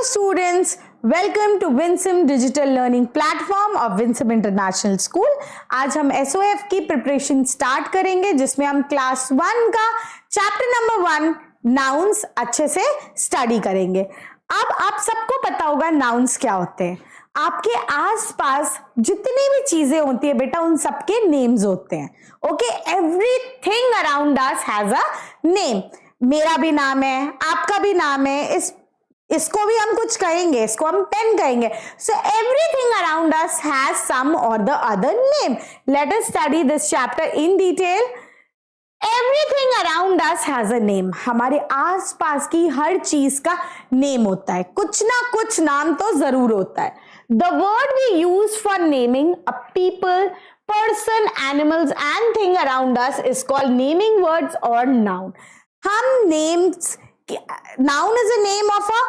students, welcome to Winsome Digital Learning Platform of Winsome International School. आज हम SOF की preparation start करेंगे जिसमें हम क्लास 1 का चैप्टर नंबर 1 नाउन्स अच्छे से स्टडी करेंगे। अब आप सबको पता होगा नाउन्स क्या होते हैं। आपके आसपास जितनी भी चीजें होती है बेटा उन सबके नेम्स होते हैं। Okay, everything around us has a name. मेरा भी नाम है, आपका भी नाम है, इसको भी हम कुछ कहेंगे, इसको हम पेन कहेंगे। So everything around us has some or the other name. Let us study this chapter in detail. Everything around us has a name. हमारे आसपास की हर चीज का नेम होता है, कुछ ना कुछ नाम तो जरूर होता है। The word we use for naming a people, person, animals and thing around us is called naming words or noun. हम names, noun is a name of a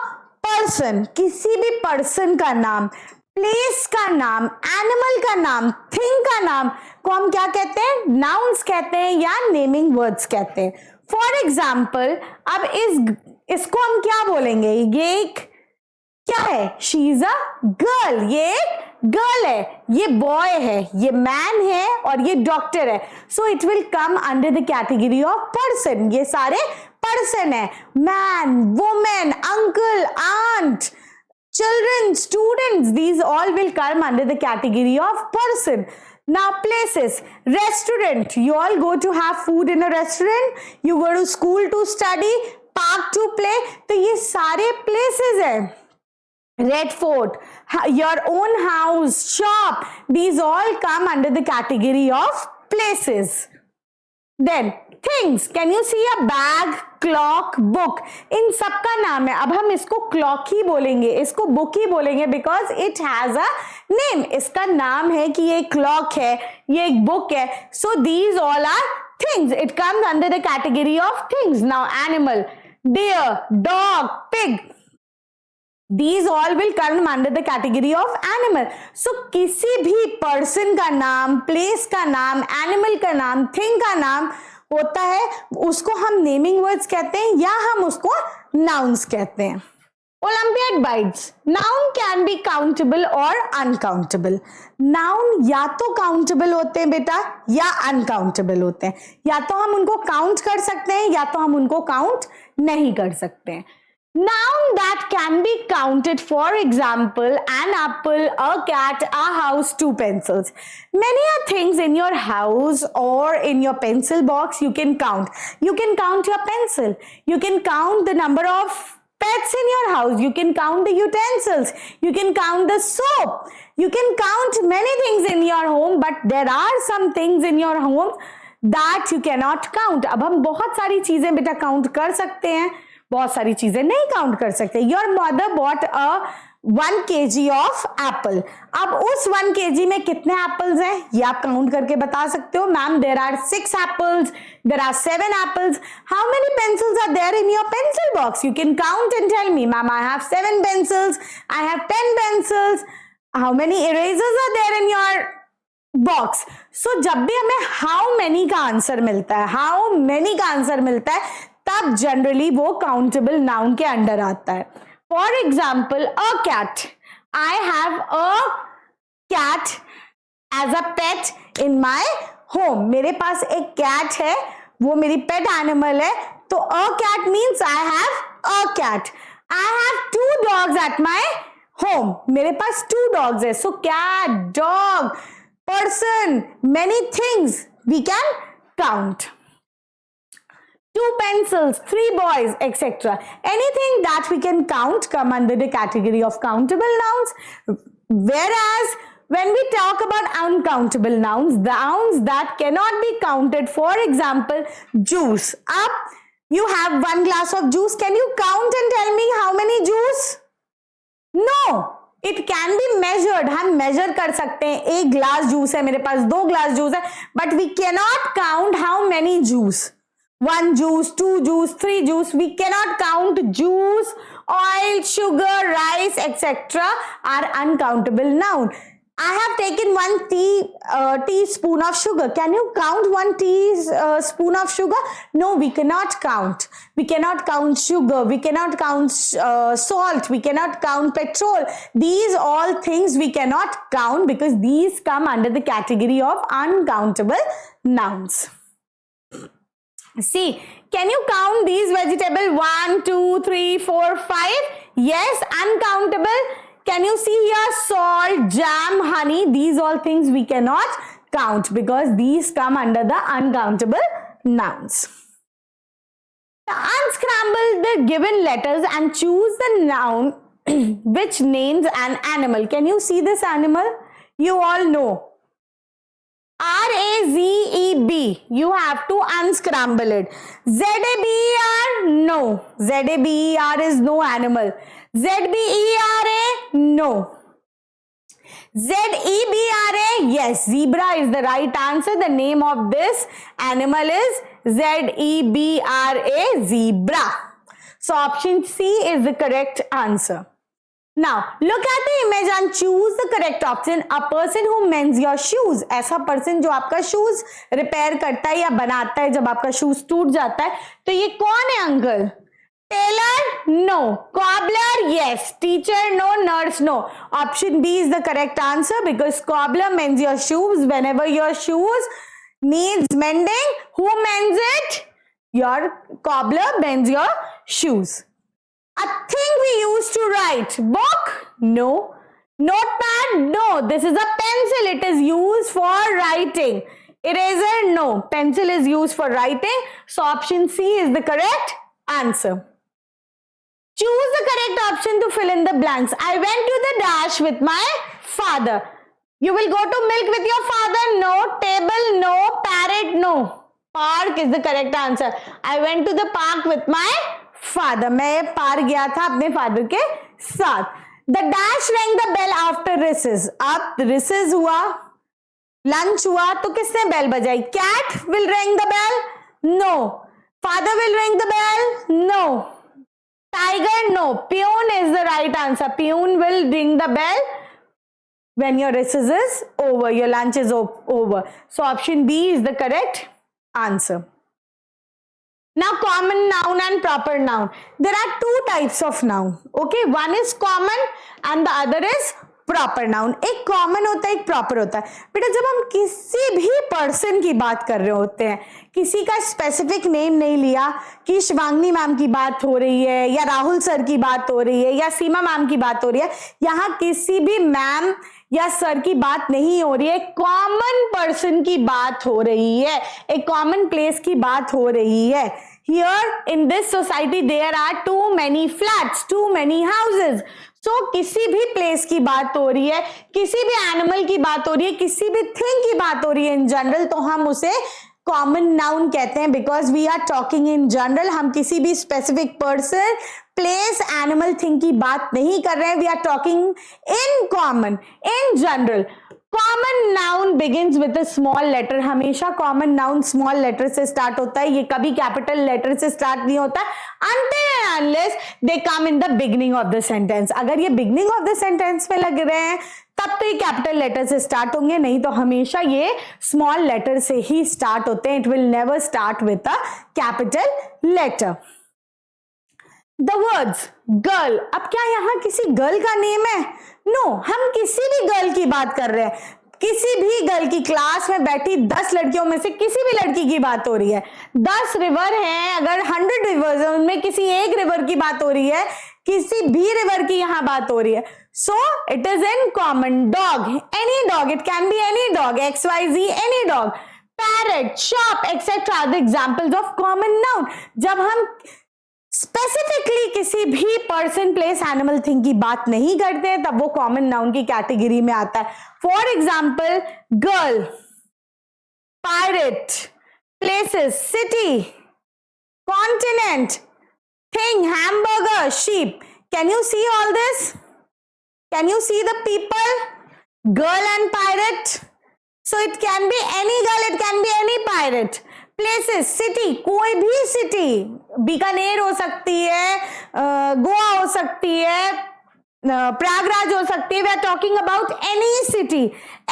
person, किसी भी person का नाम, place का नाम, animal का नाम, thing का नाम को हम क्या कहते हैं? Nouns कहते हैं या naming words कहते हैं। For example, अब इसको हम क्या बोलेंगे? ये एक क्या है? She is a girl. ये एक गर्ल है, ये बॉय है, ये मैन है और ये डॉक्टर है। So it will come under the category of person. ये सारे पर्सन है। Man, women, uncle, aunt, children, students, these all will come under the category of person. Now places, restaurant, you all go to have food in a restaurant, you go to school to study, park to play, तो ये सारे places है। Red Fort, your own house, shop, these all come under the category of places. Then things, can you see a bag, clock, book? इन सबका नाम है। अब हम इसको clock ही बोलेंगे, इसको book ही बोलेंगे because it has a name. इसका नाम है कि ये clock है, ये एक book है। So these all are things. It comes under the category of things. Now animal, deer, dog, pig, these all will come under the category of animal. So किसी भी person का नाम, place का नाम, animal का नाम, thing का नाम होता है, उसको हम naming words कहते हैं या हम उसको nouns कहते हैं। Olympiad bites, noun can be countable or uncountable. Noun या तो countable होते हैं बेटा या uncountable होते हैं। या तो हम उनको count कर सकते हैं या तो हम उनको count नहीं कर सकते हैं। Noun that can be counted, for example, an apple, a cat, a house, 2 pencils. Many are things in your house or in your pencil box you can count. You can count your pencil. You can count the number of pets in your house. You can count the utensils. You can count the soap. You can count many things in your home, but there are some things in your home that you cannot count. अब हम बहुत सारी चीजें बेटा count कर सकते हैं, बहुत सारी चीजें नहीं काउंट कर सकते। Your mother bought a 1 kg of Apple. अब उस 1 kg में कितने एप्पल्स हैं ये आप काउंट करके बता सकते हो। Ma'am there are 6 apples, there are 7 apples. How many pencils are there in your pencil box? You can count and tell me. Ma'am I have 7 pencils, I have 10 pencils. How many erasers are there in your box? So जब भी हमें how many का answer मिलता है, how many का answer मिलता है, तब जनरली वो काउंटेबल नाउन के अंडर आता है। For example a cat, I have a cat as a pet in my home. मेरे पास एक कैट है, वो मेरी पेट एनिमल है। तो a cat means I have a cat. I have 2 dogs at my home. मेरे पास 2 डॉग्स है। So cat, dog, person, many things we can count. 2 pencils, 3 boys, etc. Anything that we can count come under the category of countable nouns. Whereas when we talk about uncountable nouns, nouns that cannot be counted, for example, juice. Up, you have 1 glass of juice. Can you count and tell me how many juice? No. It can be measured. हम measure कर सकते हैं। 1 glass juice है मेरे पास, 2 glass juice है, but we cannot count how many juice. 1 juice, 2 juice, 3 juice. We cannot count juice, oil, sugar, rice, etc. are uncountable noun. I have taken 1 teaspoon of sugar. Can you count 1 teaspoon of sugar? No, we cannot count. We cannot count sugar. We cannot count salt. We cannot count petrol. These all things we cannot count because these come under the category of uncountable nouns. See, can you count these vegetables? 1, 2, 3, 4, 5. Yes, uncountable. Can you see here? Salt, jam, honey. These all things we cannot count because these come under the uncountable nouns. Now, unscramble the given letters and choose the noun which names an animal. Can you see this animal? You all know. R-A-Z-E-B. You have to unscramble it. Z-A-B-E-R? No. Z-A-B-E-R is no animal. Z-B-E-R-A? No. Z-E-B-R-A? Yes. Zebra is the right answer. The name of this animal is Z-E-B-R-A, zebra. So option C is the correct answer. Now, look at the image and choose the correct option. A person who mends your shoes. ऐसा person जो आपका shoes repair करता है या बनाता है जब आपका shoes टूट जाता है, तो ये कौन है uncle? Tailor? No. Cobbler? Yes. Teacher? No. Nurse? No. Option B is the correct answer because cobbler mends your shoes. Whenever your shoes needs mending, who mends it? Your cobbler mends your shoes. A thing we use to write. Book? No. Notepad? No. This is a pencil. It is used for writing. Eraser? No. Pencil is used for writing. So option C is the correct answer. Choose the correct option to fill in the blanks. I went to the dash with my father. You will go to milk with your father? No. Table? No. Parrot? No. Park is the correct answer. I went to the park with my father. मैं park गया था अपने father के साथ. The dash rang the bell after recess. अब recess हुआ, lunch हुआ, तो किसने बेल बजाई? Cat will ring the bell? No. Father will ring the bell? No. Tiger? No. Peon is the right answer. Peon will ring the bell when your recess is over, your lunch is over. So option B is the correct answer. Now, common noun and proper noun. There are two types of noun. Okay, one is common and the other is proper noun. एक common होता है, एक proper होता है. बेटा जब हम किसी भी पर्सन की बात कर रहे होते हैं, किसी का स्पेसिफिक नेम नहीं लिया कि शिवांगनी मैम की बात हो रही है या राहुल सर की बात हो रही है या सीमा मैम की बात हो रही है, यहाँ किसी भी मैम या सर की बात नहीं हो रही है, कॉमन पर्सन की बात हो रही है, एक कॉमन प्लेस की बात हो रही है. Here in this society there are too many flats, too many houses. So किसी भी प्लेस की बात हो रही है, किसी भी एनिमल की बात हो रही है, किसी भी थिंग की बात हो रही है इन जनरल, तो हम उसे कॉमन नाउन कहते हैं. Because we are talking in general, हम किसी भी specific person, place, animal, thing की बात नहीं कर रहे हैं. We are talking in common, in general. Common noun begins with a small letter. हमेशा कॉमन नाउन स्मॉल लेटर से स्टार्ट होता है. ये कभी कैपिटल लेटर से स्टार्ट नहीं होता until and unless they come in the beginning of the sentence. अगर ये beginning of the sentence में लग रहे हैं तब तो ये कैपिटल लेटर से स्टार्ट होंगे, नहीं तो हमेशा ये स्मॉल लेटर से ही स्टार्ट होते हैं. It will never start with a capital letter. The words girl. अब क्या यहाँ किसी गर्ल का नेम है? नो, हम किसी भी गर्ल की बात कर रहे हैं. किसी भी गर्ल की क्लास में बैठी 10 लड़कियों में से किसी भी लड़की की बात हो रही है. 10 रिवर हैं, अगर 100 रिवर्स हैं उनमें किसी एक रिवर की बात हो रही है, किसी भी रिवर की यहाँ बात हो रही है. So it is in common. Dog, any dog, it can be any dog, XYZ, any dog. Parrot, shop, etcetera are the examples of common noun. जब हम स्पेसिफिकली किसी भी पर्सन, प्लेस, एनिमल, थिंग की बात नहीं करते हैं तब वो कॉमन नाउन की कैटेगरी में आता है. For example girl, pirate, places, city, continent, thing, hamburger, sheep. Can you see all this? Can you see the people? Girl and pirate. So it can be any girl, it can be any pirate. Places, city, कोई भी city, Bikaner हो सकती है, गोवा हो सकती है, प्रयागराज हो सकती है. We are talking about any city,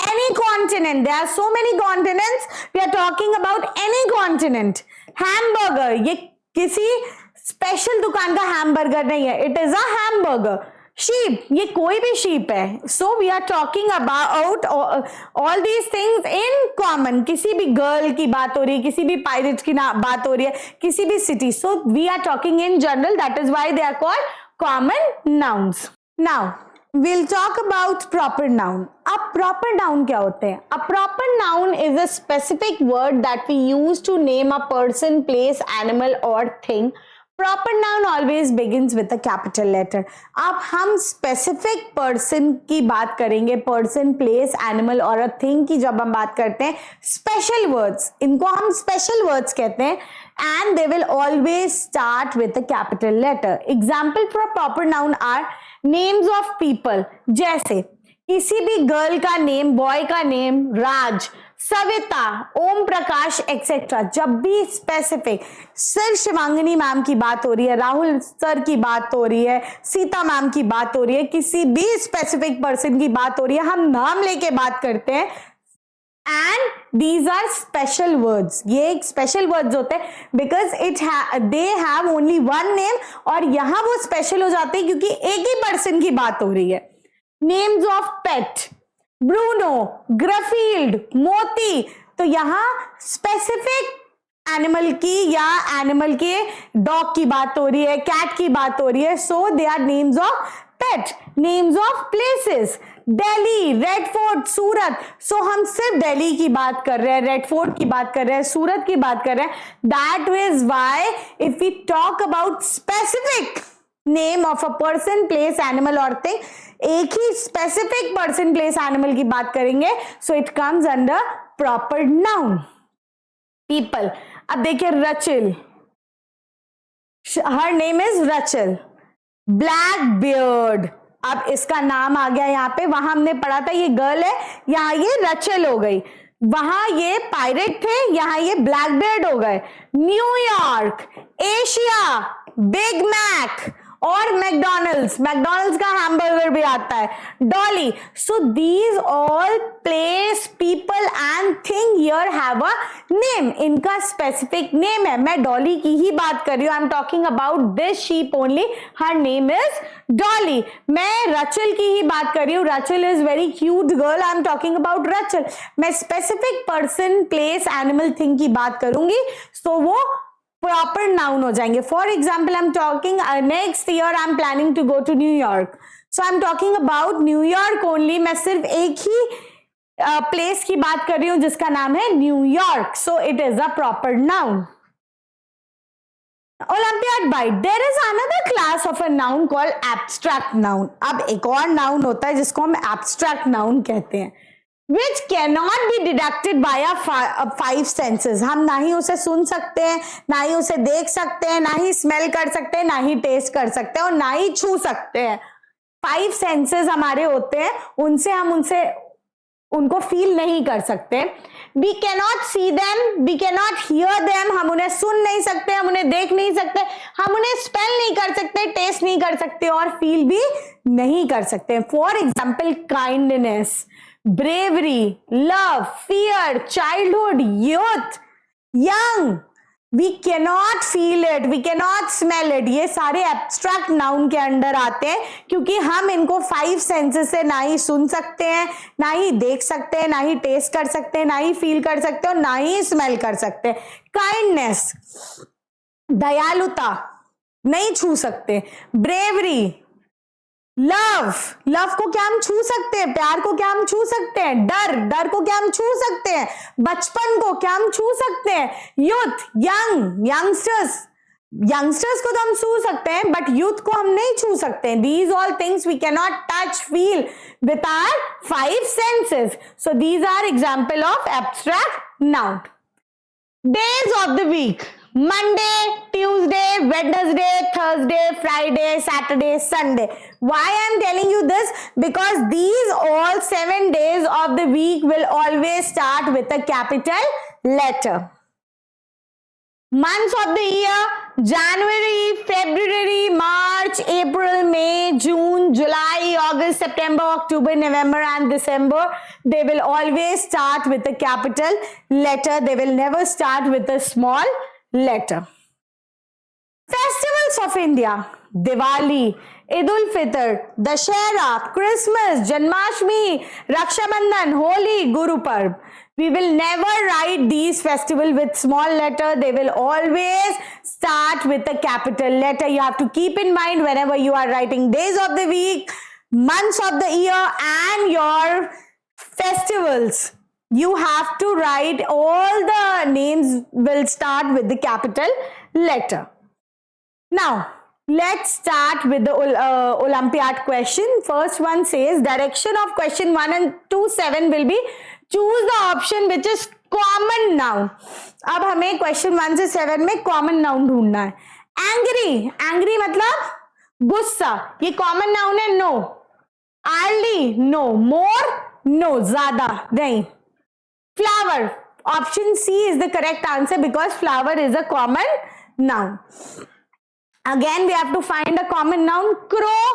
any continent. There are so many continents. We are talking about any continent. Hamburger, ये किसी स्पेशल दुकान का हैमबर्गर नहीं है. It is a hamburger. Sheep, ये कोई भी शीप है. So we are talking about all these things in common. किसी भी गर्ल की बात हो रही है, किसी भी पायरेट की बात हो रही है, किसी भी city. So we are talking in general. That is why they are called common nouns. Now we'll talk about proper noun. अब proper noun क्या होते हैं? A proper noun is a specific word that we use to name a person, place, animal or thing. Proper noun always begins with a capital letter. अब हम specific person की बात करेंगे, person, place, animal और a thing की जब हम बात करते हैं, special words, इनको हम special words कहते हैं, and they will always start with a capital letter. Example for proper noun are names of people. जैसे किसी भी गर्ल का नेम, बॉय का नेम, राज, सविता, ओम प्रकाश एक्सेट्रा. जब भी स्पेसिफिक, सर शिवांगिनी मैम की बात हो रही है, राहुल सर की बात हो रही है, सीता मैम की बात हो रही है, किसी भी स्पेसिफिक पर्सन की बात हो रही है, हम नाम लेके बात करते हैं. And these are special words. ये एक स्पेशल वर्ड्स होते हैं because they have only one name. और यहां वो स्पेशल हो जाते हैं क्योंकि एक ही पर्सन की बात हो रही है. नेम्स ऑफ पेट, ब्रूनो, ग्रफील्ड, मोती. तो यहां स्पेसिफिक एनिमल की या एनिमल के डॉग की बात हो रही है, कैट की बात हो रही है. So they are names of pet. Names of places, Delhi, Red Fort, Surat. सो हम सिर्फ दिल्ली की बात कर रहे हैं, रेड फोर्ट की बात कर रहे हैं, सूरत की बात कर रहे हैं. That is why if we talk about specific name of a person, place, animal और थिंग, एक ही स्पेसिफिक पर्सन, प्लेस, एनिमल की बात करेंगे. So it comes under proper noun. People, अब देखिए Rachel, her name is Rachel. Black beard, अब इसका नाम आ गया यहाँ पे. वहां हमने पढ़ा था ये गर्ल है, यहाँ ये रचल हो गई. वहां ये पायरेट थे, यहाँ ये ब्लैक बियर्ड हो गए. न्यूयॉर्क, एशिया, बिग मैक और मैकडॉनल्ड्स. मैकडॉनल्ड्स का हैमबर्गर भी आता है. Dolly. So these all place, people and thing here have a name. इनका स्पेसिफिक नेम है. मैं डॉली की ही बात कर रही हूं. आई am talking about this sheep only. Her name is Dolly. मैं रचल की ही बात कर रही हूँ. रचल is very cute girl. I am talking about रचल. मैं specific person, place, animal, thing की बात करूंगी तो वो प्रॉपर नाउन हो जाएंगे. For example I am talking next year I am planning to go to New York. So I am talking about New York only. मैं सिर्फ एक ही प्लेस की बात कर रही हूं जिसका नाम है New York. So it is a proper noun. Olympiad bite. There is another class of a noun called abstract noun. अब एक और नाउन होता है जिसको हम abstract noun कहते हैं, which cannot be deducted by a five senses. हम ना ही उसे सुन सकते हैं, ना ही उसे देख सकते हैं, ना ही स्मेल कर सकते हैं, ना ही टेस्ट कर सकते हैं और ना ही छू सकते हैं. 5 सेंसेस हमारे होते हैं, उनसे उनको फील नहीं कर सकते. We cannot see them, we cannot hear them. हम उन्हें सुन नहीं सकते, हम उन्हें देख नहीं सकते, हम उन्हें स्पेल नहीं कर सकते, टेस्ट नहीं कर सकते और फील भी नहीं कर सकते. For example kindness, bravery, love, fear, childhood, youth, young. We cannot feel it, we cannot smell it. ये सारे abstract noun के अंडर आते हैं क्योंकि हम इनको 5 senses से ना ही सुन सकते हैं, ना ही देख सकते हैं, ना ही टेस्ट कर सकते हैं, ना ही फील कर सकते हैं और ना ही स्मेल कर सकते हैं. काइंडनेस, दयालुता, नहीं छू सकते. ब्रेवरी, लव को क्या हम छू सकते हैं, प्यार को क्या हम छू सकते हैं. डर को क्या हम छू सकते हैं, बचपन को क्या हम छू सकते हैं. यूथ, यंगस्टर्स को तो हम छू सकते हैं बट यूथ को हम नहीं छू सकते हैं. These all things we can not touch, feel with our 5 senses. So these are example of abstract noun. Days of the week, Monday, Tuesday, Wednesday, Thursday, Friday, Saturday, Sunday. Why I am telling you this? Because these all 7 days of the week will always start with a capital letter. Months of the year, January, February, March, April, May, June, July, August, September, October, November and December, they will always start with a capital letter. They will never start with a small letter. Festivals of India: Diwali, Eid ul Fitr, Dashera, Christmas, Janmashtami, Raksha Bandhan, Holi, Guru Parv. We will never write these festivals with small letter. They will always start with a capital letter. You have to keep in mind whenever you are writing days of the week, months of the year and your festivals, you have to write all the names will start with the capital letter. Now, let's start with the Olympiad question. First one says, direction of question 1 and 2, 7 will be choose the option which is common noun. अब हमें question 1 से 7 में common noun ढूंढना है. Angry, angry मतलब गुस्सा, ये common noun है. No. Early, no. More, no. ज़्यादा नहीं. Flower, option C is the correct answer because flower is a common noun. Again, we have to find a common noun. Crow,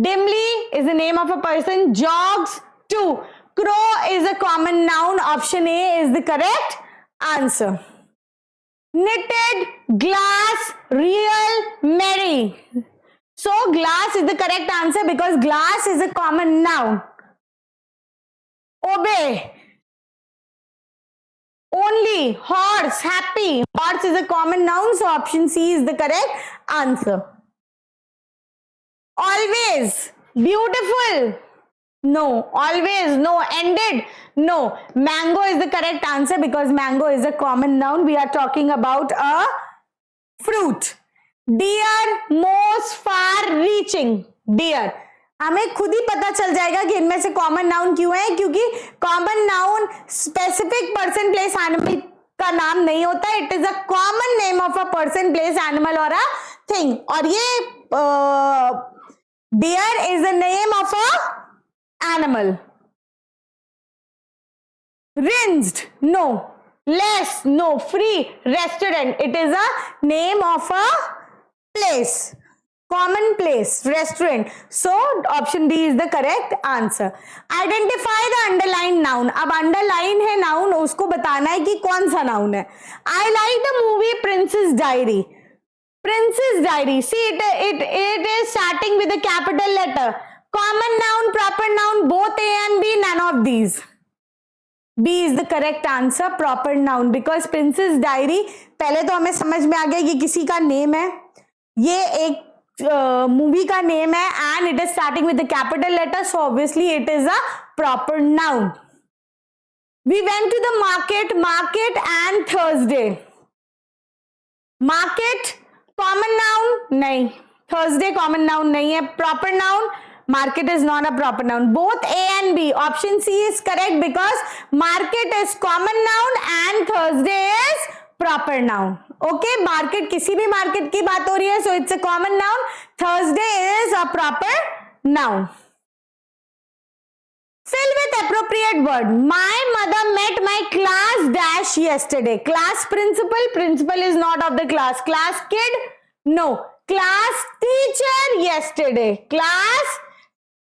dimly is the name of a person. Jogs, 2. Crow is a common noun. Option A is the correct answer. Knitted, glass, real, merry. So, glass is the correct answer because glass is a common noun. Obey. Only, horse, happy. Horse is a common noun, so option C is the correct answer. Always, beautiful. No. Always, no. Ended, no. Mango is the correct answer because mango is a common noun. We are talking about a fruit. Deer, most far reaching. Deer. हमें खुद ही पता चल जाएगा कि इनमें से common noun क्यों है, क्योंकि common noun specific person place animal का नाम नहीं होता. It is a common name of a person place animal और अ थिंग. और ये deer is the name of an animal. Rinsed, no. Less, no. Free, restaurant. It is a name of a place. Common place, restaurant. So option D is the correct answer. Identify the underlined noun. अब underline है noun, उसको बताना है कि कौन सा noun है. I like the movie Princess Diary. Princess Diary. See, it is starting with a capital letter. Common noun, proper noun, both A and B, none of these. B is the correct answer, proper noun, because Princess Diary पहले तो हमें समझ में आ गया कि किसी का name है. ये एक मूवी का नेम है and it is starting with the capital letter, so obviously it is a proper noun. We went to the market and Thursday. Market common noun नहीं. Thursday common noun नहीं है. Proper noun. Market is not a proper noun. Both A and B. Option C is correct because market is common noun and Thursday is proper noun. Okay, market किसी भी market की बात हो रही है, so it's a common noun. Thursday is a proper noun. Fill with appropriate word. My mother met my class dash yesterday. Class principal. Principal is not of the class. Class kid? No. Class teacher yesterday. Class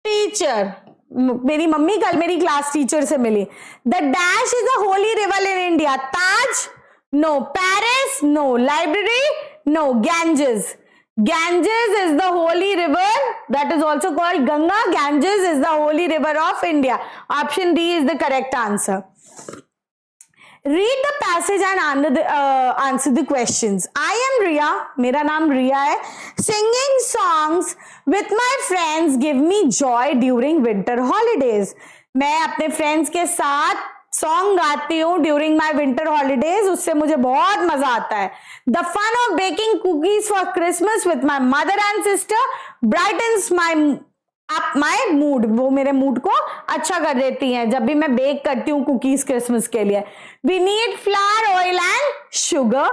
teacher. मेरी mummy कल मेरी class teacher से मिली. The dash is a holy river in India. Taj? No. Paris? No. Library? No. Ganges. Ganges is the holy river that is also called Ganga. Ganges is the holy river of India. Option D is the correct answer. Read the passage and answer the questions. I am Riya. मेरा नाम रिया है. Singing songs with my friends give me joy during winter holidays. मैं अपने friends के साथ song गाती हूँ during my winter holidays. उससे मुझे बहुत मजा आता है. The fun of baking cookies for Christmas with my mother and sister brightens my mood. वो मेरे मूड को अच्छा कर देती हैं जब भी मैं बेक करती हूँ कुकीज क्रिसमस के लिए. We need flour, oil and sugar,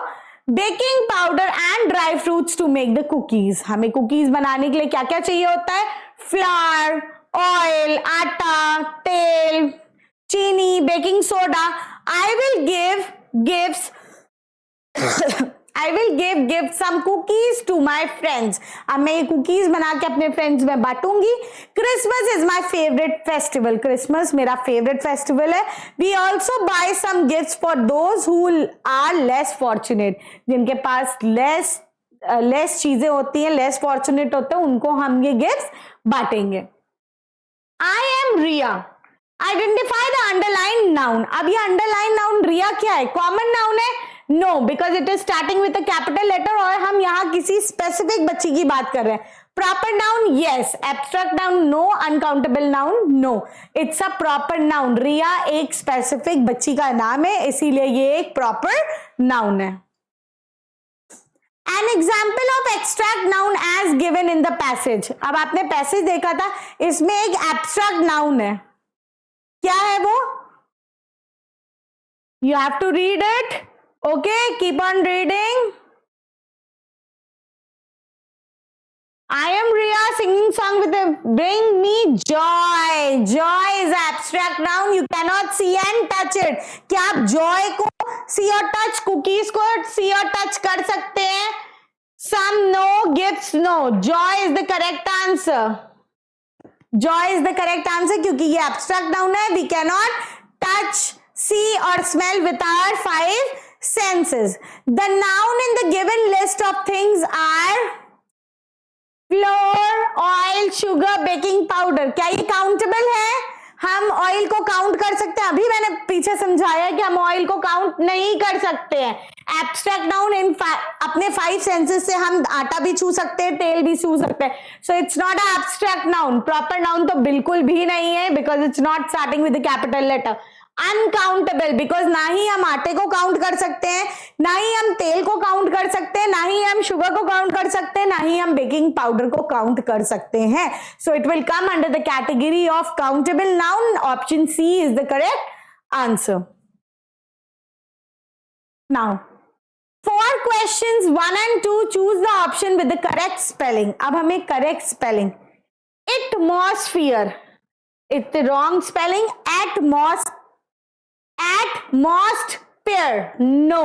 baking powder and dry fruits to make the cookies. हमें कुकीज बनाने के लिए क्या क्या चाहिए होता है? फ्लावर, ऑयल, आटा, तेल, चीनी, baking soda. I will give gifts I will give some cookies to my friends. अब मैं ये cookies बना के अपने friends में बांटूंगी. Christmas is my favorite festival. Christmas मेरा favorite festival है. We also buy some gifts for those who are less fortunate. जिनके पास less चीजें होती हैं, less fortunate होते हैं, उनको हम ये gifts बांटेंगे. I am Riya. Identify the underlined noun. अब ये underlined noun Riya क्या है? Common noun है? No, because it is starting with a capital letter और हम यहाँ किसी specific बच्ची की बात कर रहे हैं. Proper noun? Yes. Abstract noun? No. Uncountable noun? No. It's a proper noun. Riya एक specific बच्ची का नाम है, इसीलिए ये एक proper noun है. An example of abstract noun as given in the passage. अब आपने passage देखा था, इसमें एक abstract noun है. क्या है वो? You have to read it. Okay, keep on reading. I am Riya singing song with a bring me joy. Joy is abstract noun. You cannot see and touch it. क्या आप joy को see और touch, cookies को see और touch कर सकते हैं? Some no, gifts no. Joy is the correct answer. Joy is the correct answer क्योंकि ये abstract noun है. We cannot touch, see or smell with our five senses. The noun in the given list of things are flour, oil, sugar, baking powder. क्या ये countable है? हम oil को count कर सकते हैं? अभी मैंने पीछे समझाया कि हम ऑयल को काउंट नहीं कर सकते हैं. एब्स्ट्रैक्ट नाउन इन अपने 5 सेंसेस से हम आटा भी छू सकते हैं, तेल भी छू सकते हैं. So it's not a abstract noun. Proper noun तो बिल्कुल भी नहीं है because it's not starting with the capital letter. Uncountable because ना ही हम आटे को काउंट कर सकते हैं, ना ही हम तेल को काउंट कर सकते हैं, ना ही हम शुगर को काउंट कर सकते हैं, ना ही हम बेकिंग पाउडर को काउंट कर सकते हैं. So it will come under the category of countable noun. Option C is the correct answer. Now for questions 1 and 2 choose the option with the correct spelling. अब हमें correct spelling. Atmosphere. It's the wrong spelling. Atmosphere. No.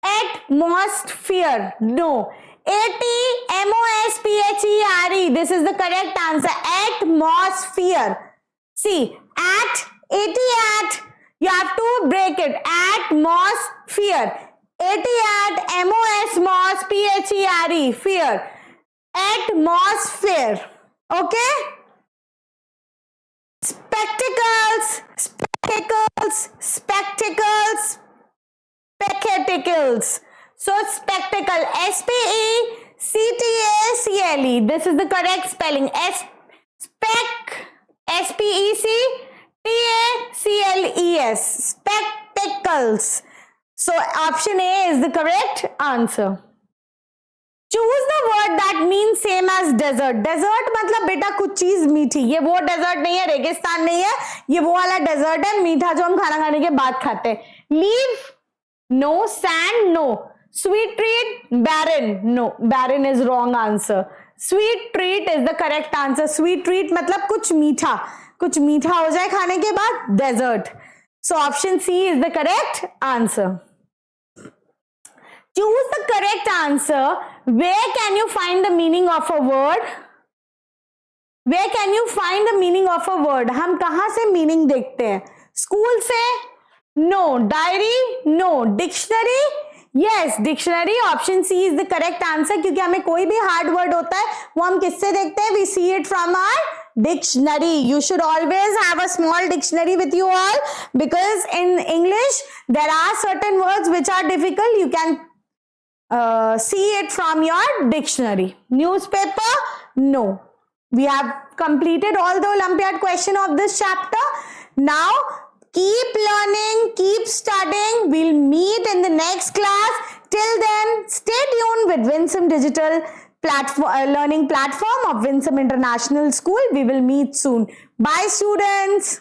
Atmosphere. No. Atmosphere. This is the correct answer. Atmosphere. See, at. You have to break it. Atmosphere. Atmosphere. Fear. Atmosphere. Okay. Spectacles. So spectacle. SPECTACLE. This is the correct spelling. SPECTACLES. Spectacles. So option A is the correct answer. Choose the word that means same as desert. Desert मतलब बेटा कुछ चीज मीठी. ये वो desert नहीं है, रेगिस्तान नहीं है, ये वो वाला डेजर्ट है मीठा जो हम खाना खाने के बाद खाते हैं. Leaf, no. Sand, no. Sweet treat, barren, no. Barren is wrong answer. Sweet treat is the correct answer. Sweet treat मतलब कुछ मीठा हो जाए खाने के बाद, desert. So option C is the correct answer. Choose the correct answer. Where can you find the meaning of a word? Where can you find the meaning of a word? हम कहाँ से meaning देखते हैं? School से? No. Diary? No. Dictionary? Yes, dictionary. Option C is the correct answer क्योंकि हमें कोई भी hard word होता है वो हम किससे देखते हैं? We see it from our dictionary. You should always have a small dictionary with you all because in English there are certain words which are difficult. You can see it from your dictionary. Newspaper? No. We have completed all the Olympiad question of this chapter. Now keep learning, keep studying. We'll meet in the next class. Till then, stay tuned with Winsome Digital learning platform of Winsome International School. We will meet soon. Bye students.